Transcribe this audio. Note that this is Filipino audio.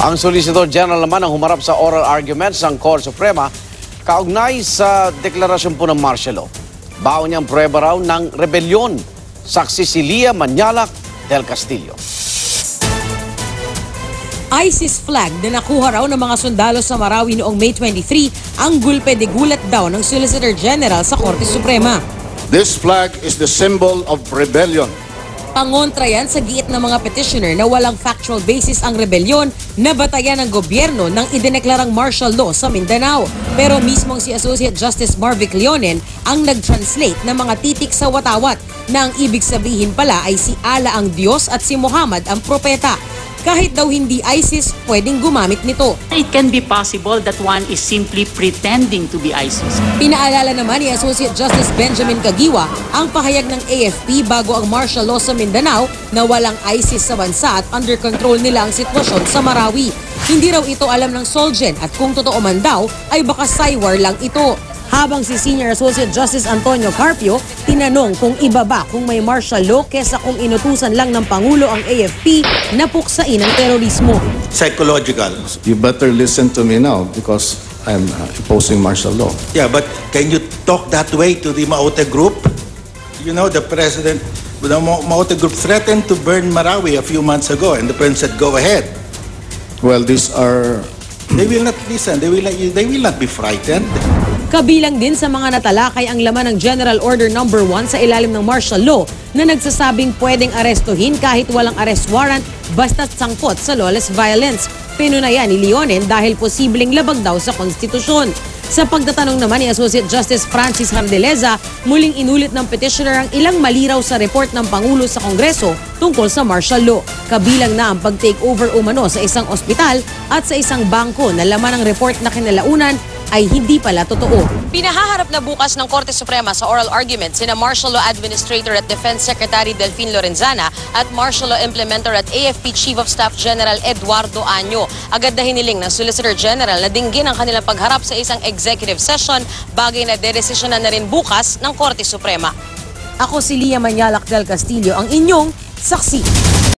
Ang Solicitor General naman ang humarap sa oral arguments ng Korte Suprema kaugnay sa deklarasyon po ng martial law. Baon niyang prueba raw ng rebelyon. Saksi si Lia Manyalak del Castillo. ISIS flag na nakuha raw ng mga sundalo sa Marawi noong May 23 ang gulpe de gulat daw ng Solicitor General sa Korte Suprema. This flag is the symbol of rebellion. Pangontra yan sa giit ng mga petitioner na walang factual basis ang rebelyon na batayan ng gobyerno ng idineklarang martial law sa Mindanao. Pero mismong si Associate Justice Marvic Leonen ang nag-translate ng mga titik sa watawat na ang ibig sabihin pala ay si Allah ang Diyos at si Muhammad ang propeta. Kahit daw hindi ISIS, pwedeng gumamit nito. It can be possible that one is simply pretending to be ISIS. Pinaalala naman ni Associate Justice Benjamin Caguiwa ang pahayag ng AFP bago ang martial law sa Mindanao na walang ISIS sa bansa at under control nila ang sitwasyon sa Marawi. Hindi raw ito alam ng Solgen at kung totoo man daw ay baka saywar lang ito. Habang si Senior Associate Justice Antonio Carpio tinanong kung iba ba kung may martial law kesa kung inutusan lang ng Pangulo ang AFP na puksain ang terorismo. Psychological. You better listen to me now because I'm imposing martial law. Yeah, but can you talk that way to the Maote Group? You know, the president, the Maote Group threatened to burn Marawi a few months ago and the president said, go ahead. Well, these are... They will not listen. They will not be frightened. Kabilang din sa mga natalakay ang laman ng General Order No. 1 sa ilalim ng martial law na nagsasabing pwedeng arestuhin kahit walang arrest warrant basta't sangkot sa lawless violence. Pinunayan ni Leonen dahil posibleng labag daw sa konstitusyon. Sa pagtatanong naman ni Associate Justice Francis Hardeleza, muling inulit ng petitioner ang ilang maliraw sa report ng Pangulo sa Kongreso tungkol sa martial law. Kabilang na ang pag-take over umano sa isang ospital at sa isang bangko na laman ng report na kinalaunan ay hindi pala totoo. Pinahaharap na bukas ng Korte Suprema sa oral argument sina Martial Law Administrator at Defense Secretary Delfin Lorenzana at Martial Law Implementer at AFP Chief of Staff General Eduardo Año. Agad na hiniling ng Solicitor General na dinggin ang kanilang pagharap sa isang executive session, bagay na dedesisyonan na rin bukas ng Korte Suprema. Ako si Lia Manyalak del Castillo, ang inyong saksi.